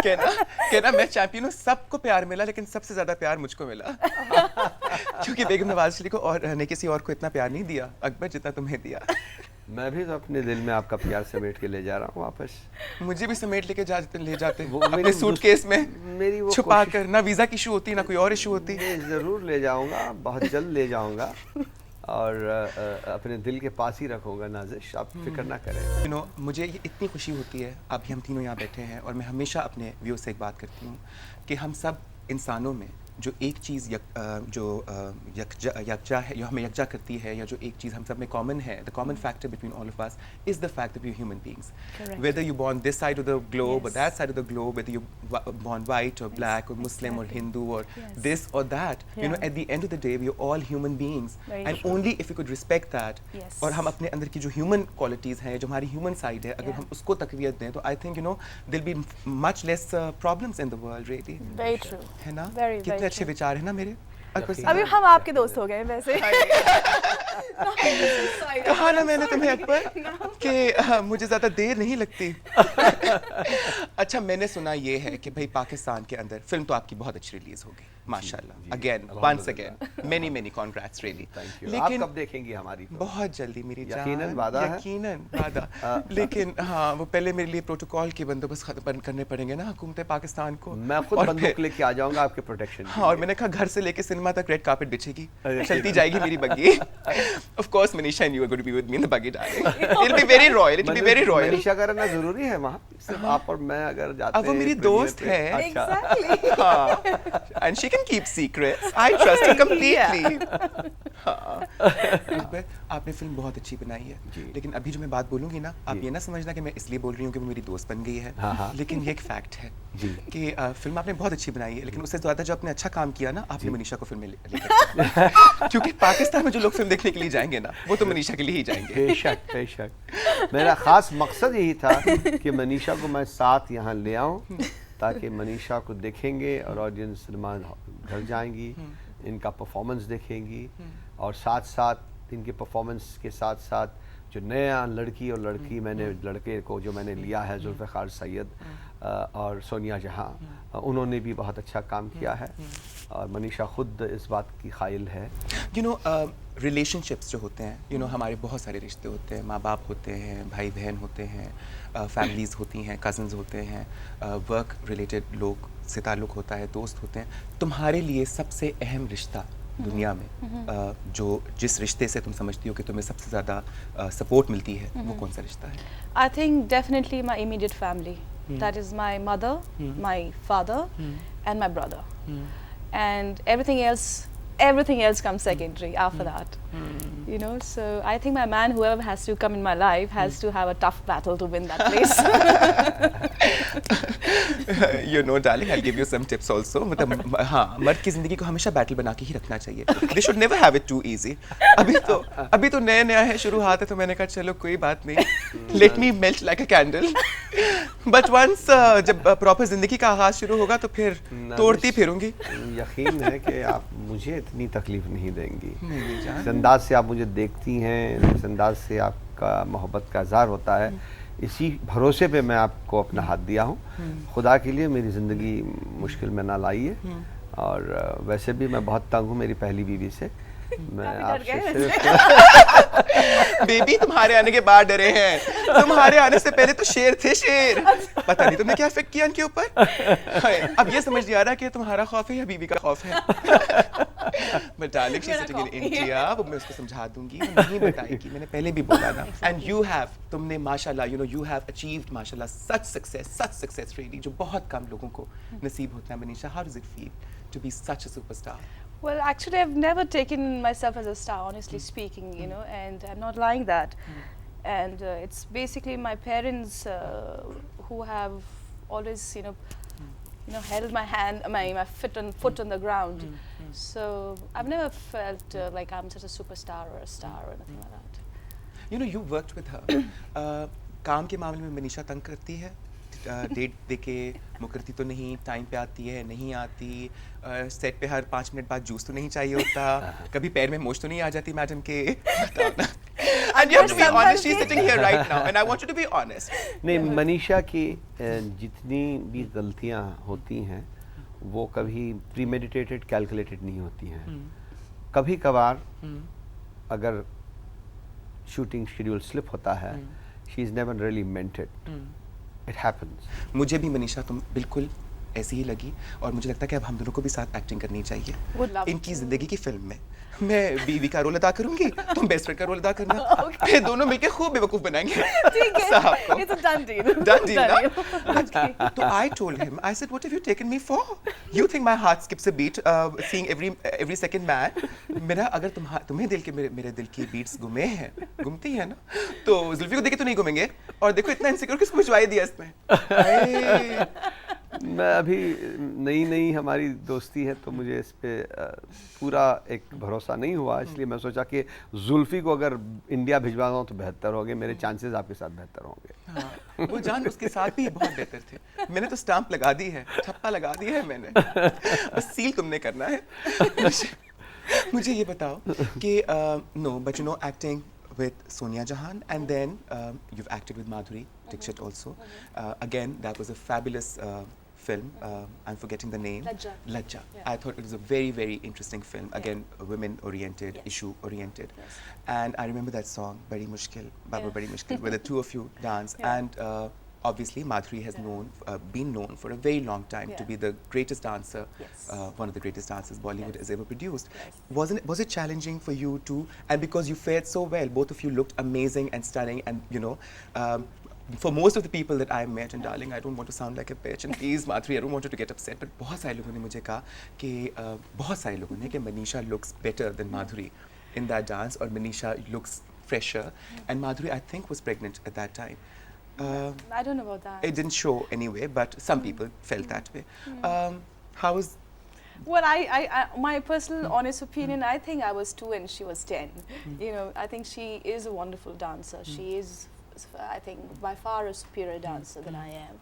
कहना मैं चैंपियन हूँ, सबको प्यार मिला लेकिन सबसे ज़्यादा प्यार मुझको मिला। क्योंकि बेगम नवाज़िश अली को और ने किसी और को इतना प्यार नहीं दिया अकबर जितना तुम्हें दिया। मैं भी तो अपने दिल में आपका प्यार समेट के ले जा रहा हूँ वापस। मुझे भी समेट ले जाते वो अपने मेरी सूटकेस में मेरी वो छुपा कोशिश- कर। ना वीज़ा की इशू होती ना कोई और इशू होती। मैं ज़रूर ले जाऊँगा, बहुत जल्द ले जाऊँगा और अपने दिल के पास ही रखूँगा नाज़िश, आप फिक्र ना करें। You know, मुझे ये इतनी खुशी होती है, अभी हम तीनों यहाँ बैठे हैं और मैं हमेशा अपने व्यू से एक बात करती हूँ कि हम सब इंसानों में जो एक चीज़ यकजा है, जो हमें यकजा करती है, या जो एक चीज़ हम सब में कॉमन है, the common factor between all of us is the fact that we're human beings. Correct. Whether you're born this side of the globe or Yes. that side of the globe, whether you're born white or black or Muslim or Exactly. Hindu or Yes. this or that, you know, Yeah. at the end of the day, we're all human beings. Very And true. only if we could respect that, Yes. और हम अपने अंदर की जो human qualities हैं, जो हमारी human side है, अगर Yeah. हम उसको तकवीयत दें, तो I think, you know, there'll be much less problems in the world, really. Very true. है ना? Very, कितने very अच्छे true. विचार है ना मेरे? अकबर यकीन। साहब। अभी हम आपके दोस्त हो गए वैसे। कहा ना मैंने तुम्हें अकबर कि मुझे ज़्यादा देर नहीं लगती। अच्छा, मैंने सुना ये है कि भाई पाकिस्तान के अंदर फिल्म तो आपकी बहुत अच्छी रिलीज होगी माशाल्लाह। Again once again many congrats really. Thank you. आप लेकिन कब देखेंगी हमारी फिल्म? बहुत जल्दी मेरी जान। यकीनन वादा है? यकीनन वादा। लेकिन हाँ, वो पहले मेरे लिए प्रोटोकॉल के बंदोबस्त खत्म करने पड़ेंगे ना हुकूमत पाकिस्तान को। मैं खुद और बंदूक फिर- लेके आ जाऊंगा आपके प्रोटेक्शन हाँ, और मैंने कहा घर से लेके सिनेमा तक रेड कार्पेट बिछेगी, अरे चलती जाएगी मेरी बग्गी। Of course, Manisha and you are going to be with me in the buggy, darling. It'll be very royal. It'll be very royal. Manisha का रहना जरूरी है वहाँ, सिर्फ आप और मैं अगर जाते अब वो मेरी premiere दोस्त पे- है। अच्छा। Exactly. हाँ, and she can keep secrets. I trust her completely. हाँ, अकबर, आपने फिल्म बहुत अच्छी बनाई है, जी। लेकिन अभी जो मैं बात बोलूँगी ना, आप जी। ये ना समझना कि मैं इसलिए बोल रही हूँ कि वो मेरी दोस्त बन गई है, हाँ, हाँ। लेकिन ये एक फैक्ट है जी। कि फिल्म आपने बहुत अच्छी बनाई है, लेकिन उससे ज़्यादा जो आपने अच्छा काम किया ना, आपने जी। मनीषा को फिल्म में लेकर क्योंकि पाकिस्तान में जो लोग फिल्म देखने के लिए जाएंगे ना, वो तो मनीषा के लिए ही जाएंगे। बेशक बेशक। मेरा खास मकसद यही था कि मनीषा को मैं साथ यहाँ ले आऊँ ताकि मनीषा को देखेंगे और ऑडियंस सिनेमा घर जाएंगी, इनका परफॉर्मेंस देखेंगी और साथ साथ इनके परफॉर्मेंस के साथ साथ जो नया लड़की और लड़की लड़के को जो मैंने लिया है, जुल्फ़िकार सैयद और सोनिया जहां, उन्होंने भी बहुत अच्छा काम किया है और मनीषा खुद इस बात की कायल है। You know, रिलेशनशिप्स जो होते हैं, you know, हमारे बहुत सारे रिश्ते होते हैं, माँ बाप होते हैं, भाई बहन होते हैं, फैमिलीज़ होती हैं, कज़न्स होते हैं, वर्क रिलेटेड लोग से ताल्लुक़ होता है, दोस्त होते हैं। तुम्हारे लिए सबसे अहम रिश्ता दुनिया में जो जिस रिश्ते से तुम समझती हो कि तुम्हें सबसे ज़्यादा सपोर्ट मिलती है, वो कौन सा रिश्ता है? I think definitely my immediate family. That is my mother, my father, and my brother. And everything else comes secondary after that. You know, so I think my man, whoever has to come in my life, has to have a tough battle to win that place. You know, darling, I'll give you some tips also. मतलब हाँ, मर्द की ज़िंदगी को हमेशा battle बना के ही रखना चाहिए. They should never have it too easy. अभी तो नया है, शुरू हाथ है, तो मैंने कहा चलो कोई बात नहीं. Let me melt like a candle. But once जब प्रॉपर ज़िंदगी का आगाज़ शुरू होगा तो फिर तोड़ती फिरूंगी. यकीन है कि आप मुझे इतनी तकलीफ नहीं देंगी। जिस अंदाज से आप मुझे देखती हैं, जिस अंदाज से आपका मोहब्बत का इज़हार होता है, इसी भरोसे पे मैं आपको अपना हाथ दिया हूँ। खुदा के लिए मेरी ज़िंदगी मुश्किल में ना लाइए। और वैसे भी मैं बहुत तंग हूँ मेरी पहली बीवी से। मैं आपसे सिर्फ बेबी तुम्हारे आने के बाद डरे हैं, तुम्हारे आने से पहले तो शेर थे शेर। पता नहीं तुमने क्या इफेक्ट किया उनके ऊपर। अब ये समझ नहीं आ रहा कि तुम्हारा खौफ है या बीबी का खौफ है। But darling, she's sitting in India, वो मैं उसको समझा दूंगी, वो नहीं बताएगी, मैंने पहले भी बोला ना। And you have, तुमने माशाल्लाह, you know, you have achieved माशाल्लाह such success really, जो बहुत कम लोगों को नसीब होता है। Manisha, how does it feel to be such a superstar? Well, actually, I've never taken myself as a star, honestly speaking, you know, and I'm not lying that. And it's basically my parents who have always, held my hand, my foot on the ground. So I've never felt like I'm such a superstar or a star or anything like that. You know, you worked with her. काम के मामले में मनीषा तंग करती है? Date देके मुकरती तो नहीं, टाइम पे आती है, नहीं आती, सेट पे हर 5 मिनट बाद जूस तो नहीं चाहिए होता, कभी पैर में मोच तो नहीं आ जाती मैडम के? And you have to be honest. She's sitting here right now, and I want you to be honest. नहीं, मनीषा की जितनी भी गलतियां होती हैं वो कभी प्रीमेडिटेटेड कैलकुलेटेड नहीं होती हैं। कभी कभार अगर शूटिंग शेड्यूल स्लिप होता है, she is never really meant it, it happens. मुझे भी मनीषा तुम बिल्कुल ऐसी ही लगी, और मुझे लगता है कि अब हम दोनों को भी साथ एक्टिंग करनी चाहिए इनकी जिंदगी की फिल्म में। मैं बीवी का रोल अदा करूंगी, तुम बेस्ट फ्रेंड का रोल अदा करना। फिर दोनों मिलकर खूब बेवकूफ बनाएंगे। ठीक है, it's a done deal. Done deal, ना? तो I told him, I said, what have you taken me for? You think my heart skips a beat seeing every second man? मेरा अगर तुम्हें दिल के मेरे दिल की बीट्स घूमती है ना, तो जुल्फी को देखे तो नहीं घूमेंगे। और देखो इतना इनसिक्योर किसको भिजवाई दिया इसमें। मैं अभी नई हमारी दोस्ती है, तो मुझे इस पे पूरा एक भरोसा नहीं हुआ, इसलिए मैं सोचा कि जुल्फी को अगर इंडिया भिजवा दूं तो बेहतर होंगे, मेरे चांसेस आपके साथ बेहतर होंगे। हाँ, वो जान उसके साथ भी बहुत बेहतर थे। मैंने तो स्टाम्प लगा दी है, ठप्पा लगा दी है मैंने, बस सील तुमने करना है। मुझे ये बताओ कि no but you know acting with Sonia Jahan, and then you've acted with Madhuri Dixit also. Again, that was a fabulous film. I'm forgetting the name. Lajja. Yeah. I thought it was a very, very interesting film. Again, women-oriented, issue-oriented. Yes. And I remember that song, Badi Mushkil, Baba Badi Mushkil, where the two of you dance. Yeah. And obviously, Madhuri has been known for a very long time to be the greatest dancer, one of the greatest dancers Bollywood has ever produced. Was it challenging for you too? And because you fared so well, both of you looked amazing and stunning, and you know, for most of the people that I met, and darling, I don't want to sound like a bitch, and please Madhuri, I don't want you to get upset, but बहुत सारे लोगों ने मुझे कहा कि बहुत सारे लोगों ने कि Manisha looks better than Madhuri in that dance, or Manisha looks fresher, and Madhuri I think was pregnant at that time. I don't know about that. It didn't show anyway, but some people felt that way. How was? Well, my personal honest opinion, I think I was 2 and she was 10. You know, I think she is a wonderful dancer. She is, I think, by far a superior dancer than I am.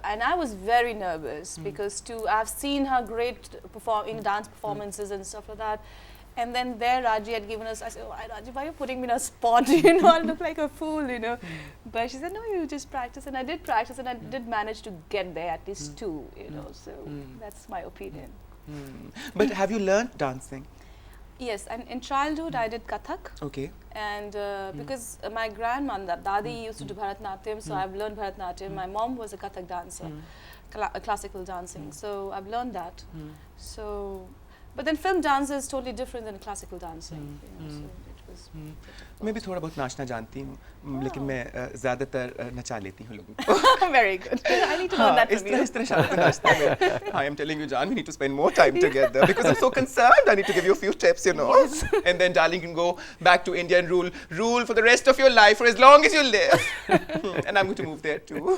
And I was very nervous because I've seen her great dance performances and stuff like that. And then there Raji had given us, I said, oh, Raji, why are you putting me in a spot? You know, I look like a fool, you know. But she said, no, you just practice. And I did practice, and I did manage to get there, at least 2, you know. So that's my opinion. But have you learned dancing? Yes, and in childhood I did Kathak. Okay. And because my grandmother, Dadi, used to do Bharatnatyam, so I've learned Bharatnatyam. My mom was a Kathak dancer, classical dancing. So I've learned that. So... But then film dance is totally different than classical dancing. You know, so it was मैं भी थोड़ा बहुत नाचना जानती हूँ, लेकिन मैं ज़्यादातर नचा लेती हूँ लोगों को। Very good. I need to learn that from you. इस तरह शादी में नाचता हूँ। I am telling you, John, we need to spend more time together because I'm so concerned. I need to give you a few tips, you know. Yes. And then, darling, you can go back to India and rule for the rest of your life for as long as you live. And I'm going to move there too,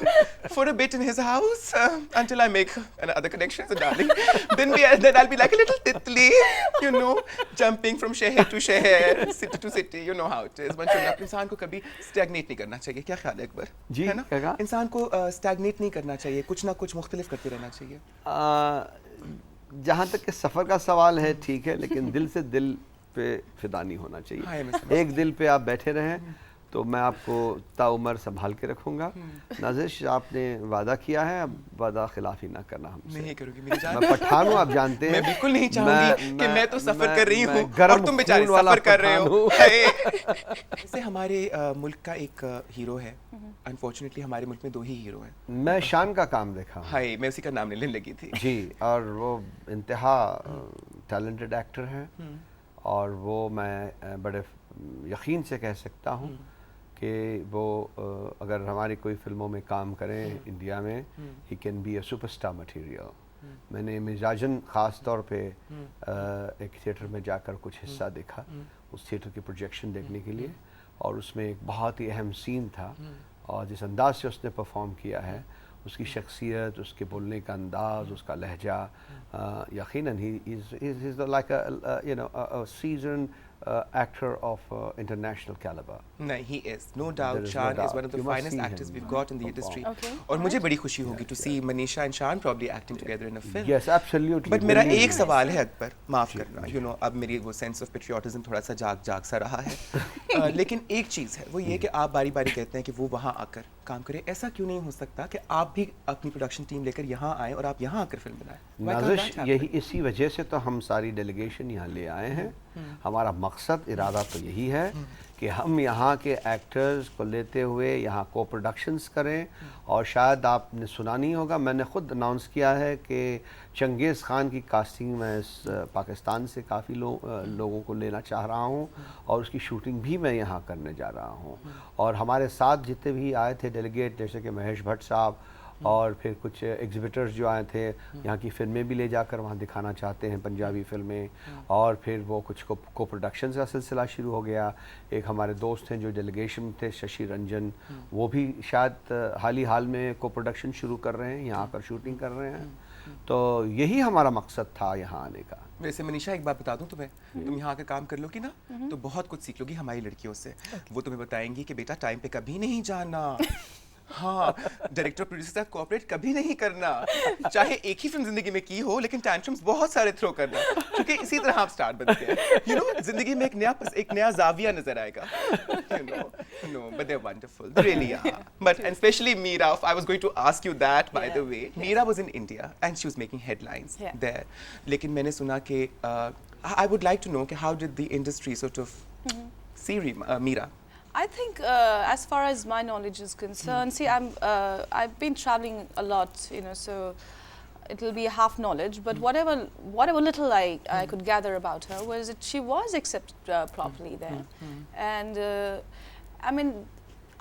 for a bit in his house until I make other connections, darling. Then I'll be like a little titli, you know, jumping from sheher to sheher, city to city. You know how it is. इंसान को कभी stagnate नहीं करना चाहिए, क्या ख्याल है अकबर? जी, है ना? इंसान को स्टैग्नेट नहीं करना चाहिए, कुछ ना कुछ मुख्तलिफ करते रहना चाहिए। जहाँ तक के सफ़र का सवाल है ठीक है, लेकिन दिल से दिल पे फिदा नहीं होना चाहिए। एक दिल पे आप बैठे रहें तो मैं आपको ताउमर संभाल के रखूँगा। नाज़िश, आपने वादा किया है, अब वादा खिलाफी ना करना हमसे। नहीं करूँगी मेरी जान। मैं पठान हूँ, आप जानते हैं। मैं बिल्कुल नहीं चाहूँगी कि मैं तो सफ़र कर रही हूँ और तुम बेचारे सफ़र कर रहे हो। जैसे हमारे मुल्क का एक हीरो है, अनफॉर्चुनेटली हमारे मुल्क में 2 ही हीरो हैं। मैं शान का काम देखा। हाय, मैं उसी का नाम लेने लगी थी। जी, और वो इंतहा टैलेंटेड एक्टर हैं, और वो मैं बड़े यकीन से कह सकता हूँ कि वो अगर हमारी कोई फिल्मों में काम करें इंडिया में, he can be a superstar material. मैंने मिजाजन ख़ास तौर पे एक थिएटर में जाकर कुछ हिस्सा देखा उस थिएटर की प्रोजेक्शन देखने के लिए, और उसमें एक बहुत ही अहम सीन था, और जिस अंदाज से उसने परफॉर्म किया है, उसकी शख्सियत, उसके बोलने का अंदाज़, उसका लहजा, यकीनन he is like a seasoned actor of international caliber. नहीं, he is no doubt. There is no Shan is doubt. one of the You must finest see actors him we've got in the perform. industry. Okay. और मुझे बड़ी खुशी होगी to see Manisha and Shan probably acting together in a film. Yes, absolutely. But मेरा Brilliant. एक सवाल है अकबर, माफ़ करना, you know, अब मेरी वो sense of patriotism थोड़ा सा जाग सा रहा है। लेकिन एक चीज़ है, वो ये कि आप बारी बारी कहते हैं कि वो वहाँ आकर काम करें, ऐसा क्यों नहीं हो सकता कि आप भी अपनी प्रोडक्शन टीम लेकर यहाँ आएँ और आप यहाँ आकर फिल्म बनाएं? Why can't नाज़िश, that happen? यही इसी वजह से तो हम सारी डेलीगेशन यहाँ ले आए हैं। हमारा मकसद, इरादा तो यही है कि हम यहाँ के एक्टर्स को लेते हुए यहाँ को प्रोडक्शंस करें। और शायद आपने सुना नहीं होगा, मैंने ख़ुद अनाउंस किया है कि चंगेज़ ख़ान की कास्टिंग मैं इस पाकिस्तान से काफ़ी लोगों को लेना चाह रहा हूँ, और उसकी शूटिंग भी मैं यहाँ करने जा रहा हूँ। और हमारे साथ जितने भी आए थे डेलीगेट, जैसे कि महेश भट्ट साहब और फिर कुछ एग्जिबिटर्स जो आए थे, यहाँ की फिल्में भी ले जाकर वहाँ दिखाना चाहते हैं, पंजाबी फिल्में। और फिर वो कुछ को प्रोडक्शन का सिलसिला शुरू हो गया। एक हमारे दोस्त हैं जो डेलीगेशन थे, शशि रंजन, वो भी शायद हाल में को प्रोडक्शन शुरू कर रहे हैं, यहाँ आकर शूटिंग कर रहे हैं। तो यही हमारा मकसद था यहाँ आने का। वैसे मनीषा, एक बात बता दूं तुम्हें, तुम यहाँ आकर काम कर लोगी ना तो बहुत कुछ सीख लोगी हमारी लड़कियों से। वो तुम्हें बताएंगी कि बेटा टाइम पे कभी नहीं जाना, हाँ, डायरेक्टर प्रोड्यूसर से कोऑपरेट कभी नहीं करना, चाहे एक ही फिल्म जिंदगी में की हो लेकिन टैंट्रम्स बहुत सारे थ्रो करना, क्योंकि इसी तरह आप स्टार बनते हैं। यू नो, जिंदगी में एक नया जाविया नजर आएगा। You know, but they are wonderful, they really are. But and specially Meera, I was going to ask you that by the way. Meera was in India and she was making headlines there, लेकिन मैंने सुना कि I would like to know कि how did the industry sort of see Meera? I think, as far as my knowledge is concerned, see, I've been traveling a lot, you know, so it'll be half knowledge. But whatever little I could gather about her was that she was accepted properly there, and I mean,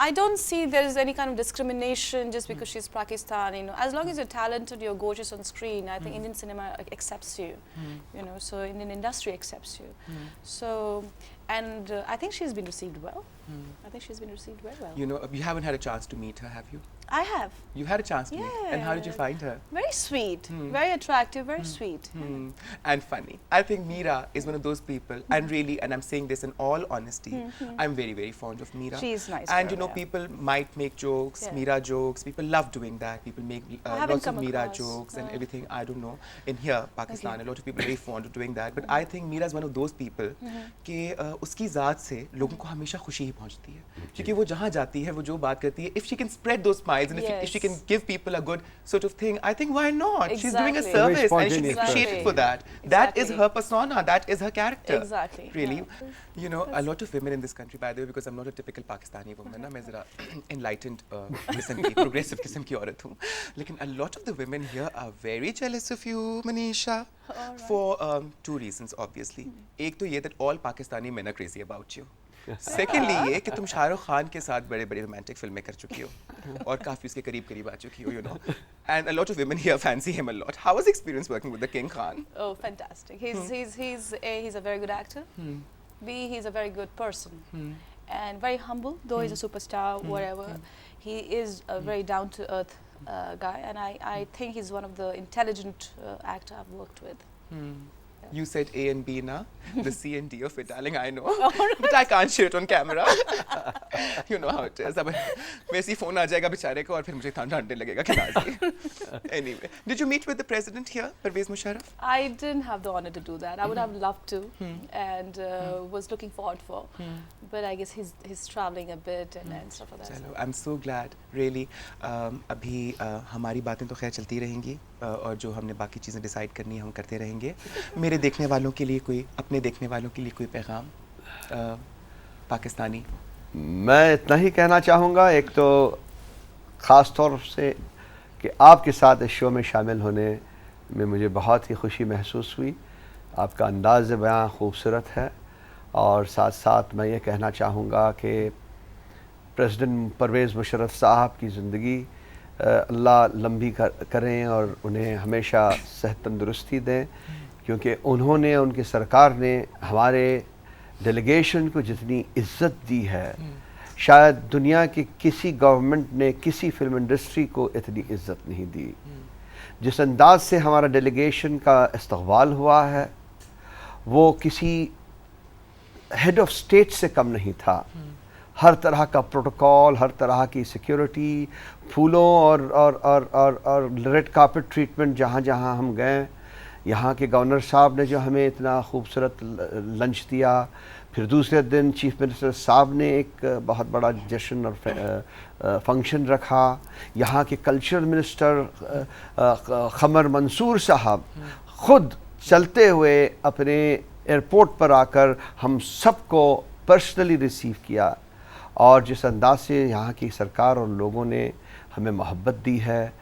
I don't see there is any kind of discrimination just because she's Pakistani. You know, as long as you're talented, you're gorgeous on screen. I think Indian cinema accepts you. You know, so Indian industry accepts you. So, and I think she's been received well. I think she's been received very well. You know, you haven't had a chance to meet her, have you? I have. You had a chance to meet, and how did you find her? Very sweet, very attractive, very sweet. And funny. I think Meera is one of those people, and really, and I'm saying this in all honesty, I'm very, very fond of Meera. She's nice. And you know, people might make jokes, Meera jokes. People love doing that. People make lots of Meera jokes and everything. I don't know. In here, Pakistan, a lot of people are very fond of doing that. But I think Meera is one of those people कि उसकी ज़ात से लोगों को हमेशा खुशी ही पहुंचती है, क्योंकि वो जहाँ जाती है, वो जो बात करती है, if she can spread those smiles and if she can give people a good sort of thing, I think why not? She's doing a service and she should be appreciated for that. That is her persona, that is her character. Exactly. Really, you know, a lot of women in this country, by the way, because I'm not a typical Pakistani woman, ना मैं ज़रा enlightened किस्म की, progressive किस्म की औरत हूँ, लेकिन a lot of the women here are very jealous of you, Manisha, for two reasons, obviously. एक तो ये that all Pakistani men are crazy about you. Secondly, ये कि तुम शाहरुख खान के साथ बड़े-बड़े रोमांटिक फिल्में कर चुकी हो और काफ़ी उसके करीब आ चुकी हो, you know. And a lot of women here fancy him a lot. How was the experience working with the King Khan? Oh, fantastic! He's a very good actor. B, he's a very good person, and very humble. Though he's a superstar, whatever, he is a very down-to-earth guy, and I think he's one of the intelligent actor I've worked with. You said A and B, na? The C and D of it, darling, I know. But I can't share it on camera. You know how it is. अब वैसे ही phone आ जाएगा बेचारे को और फिर मुझे डांटने लगेगा कि Nazi. Anyway, did you meet with the president here, Pervez Musharraf? I didn't have the honor to do that. I would have loved to, and was looking forward for. But I guess he's traveling a bit and stuff like that. चलो, I'm so glad, really. अभी हमारी बातें तो खैर चलती रहेंगी और जो हमने बाकी चीज़ें डिसाइड करनी है हम करते रहेंगे. मेरे देखने वालों के लिए कोई, अपने देखने वालों के लिए कोई पैगाम पाकिस्तानी? मैं इतना ही कहना चाहूँगा, एक तो ख़ास तौर से कि आपके साथ इस शो में शामिल होने में मुझे बहुत ही खुशी महसूस हुई. आपका अंदाज़ बयां खूबसूरत है और साथ साथ मैं ये कहना चाहूँगा कि प्रेसिडेंट परवेज़ मुशर्रफ साहब की ज़िंदगी अल्लाह लंबी करें और उन्हें हमेशा सेहत तंदुरुस्ती दें, क्योंकि उन्होंने, उनकी सरकार ने हमारे डेलीगेशन को जितनी इज़्ज़त दी है, शायद दुनिया की किसी गवर्नमेंट ने किसी फिल्म इंडस्ट्री को इतनी इज़्ज़त नहीं दी। जिस अंदाज से हमारा डेलीगेशन का इस्तकबाल हुआ है, वो किसी हेड ऑफ स्टेट से कम नहीं था। हर तरह का प्रोटोकॉल, हर तरह की सिक्योरिटी, फूलों और रेड कार्पेट ट्रीटमेंट जहाँ जहाँ हम गए। यहाँ के गवर्नर साहब ने जो हमें इतना खूबसूरत लंच दिया, फिर दूसरे दिन चीफ मिनिस्टर साहब ने एक बहुत बड़ा जश्न और फंक्शन रखा। यहाँ के कल्चरल मिनिस्टर ख़मर मंसूर साहब ख़ुद चलते हुए अपने एयरपोर्ट पर आकर हम सबको पर्सनली रिसीव किया, और जिस अंदाज से यहाँ की सरकार और लोगों ने हमें मोहब्बत दी है,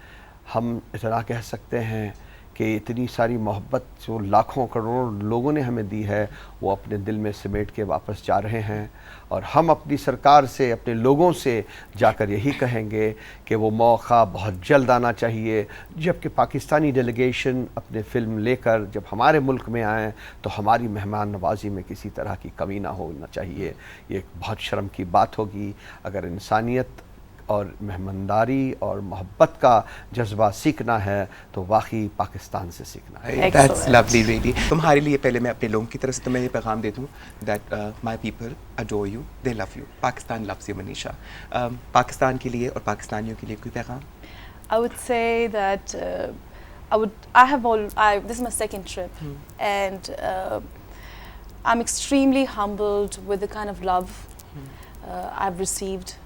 हम इतना कह सकते हैं कि इतनी सारी मोहब्बत जो लाखों करोड़ों लोगों ने हमें दी है, वो अपने दिल में समेट के वापस जा रहे हैं। और हम अपनी सरकार से, अपने लोगों से जाकर यही कहेंगे कि वो मौका बहुत जल्द आना चाहिए, जबकि पाकिस्तानी डेलीगेशन अपने फ़िल्म लेकर जब हमारे मुल्क में आएँ तो हमारी मेहमान नवाजी में किसी तरह की कमी ना होना चाहिए। ये एक बहुत शर्म की बात होगी। अगर इंसानियत और मेहमानदारी और मोहब्बत का जज्बा सीखना है तो वाकई पाकिस्तान से सीखना है। That's lovely, really. तुम्हारे लिए पहले मैं अपने लोगों की तरफ से तुम्हें ये पैगाम दे दूँ that my people adore you, they love you. Pakistan loves you, Manisha. Pakistan के लिए और पाकिस्तानियों के लिए कोई पैगाम? I would say that this is my second trip, and I'm extremely humbled with the kind of love I've received.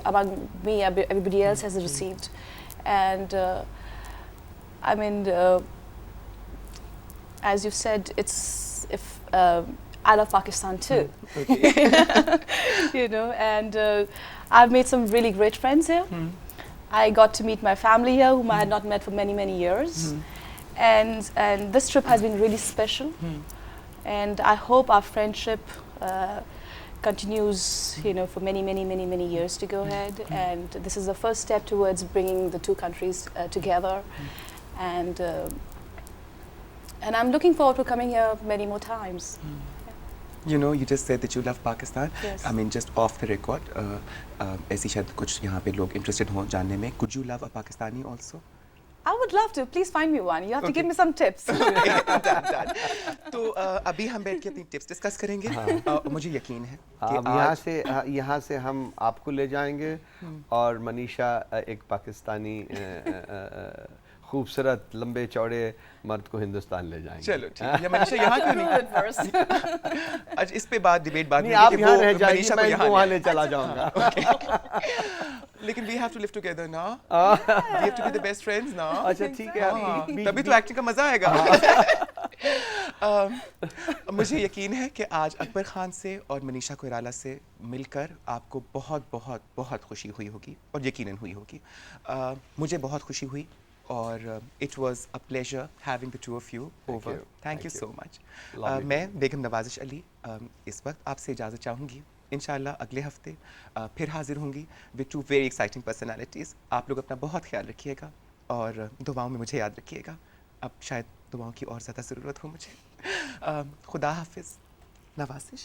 Among me, everybody else has received, and I mean, as you said, I love Pakistan too. Okay. You know, and I've made some really great friends here. I got to meet my family here, whom I had not met for many years, and this trip has been really special, and I hope our friendship continues, you know, for many years to go ahead. And this is the first step towards bringing the two countries together. And I'm looking forward to coming here many more times. You know, you just said that you love Pakistan. Yes. I mean, just off the record, ऐसी शायद कुछ यहाँ पे लोग interested हों जानने में. Could you love a Pakistani also? I would love to. Please find me one. You have to give me some tips. Done. तो अभी हम बैठ के अपनी टिप्स डिस्कस करेंगे। मुझे यकीन है कि अब यहाँ से हम आपको ले जाएंगे और मनीषा एक पाकिस्तानी खूबसूरत लंबे चौड़े मर्द को हिंदुस्तान ले जाएंगे। चलो ठीक है। मनीषा यहाँ क्यों नहीं? आज इस पे बात डिबेट बाद में आप यहाँ रह जाइए, मैं इनको वहाँ ले चला जाऊँगा। लेकिन we have to live together now. We have to be the best friends now. अच्छा ठीक है, तभी तो एक्टिंग का मजा आएगा। मुझे यकीन है कि आज अकबर खान से और मनीषा कोइराला से मिलकर आपको बहुत बहुत बहुत खुशी हुई होगी और यकीनन हुई होगी। मुझे बहुत खुशी हुई और it was a pleasure having the two of you over. Thank you so much. मैं बेगम नवाजिश अली इस वक्त आपसे इजाज़त चाहूँगी। इंशाल्लाह अगले हफ्ते फिर हाजिर होंगी with two very exciting personalities. आप लोग अपना बहुत ख्याल रखिएगा और दुआओं में मुझे याद रखिएगा। अब शायद दुआओं की और ज़्यादा ज़रूरत हो मुझे। खुदा हाफिज़। नवाजिश।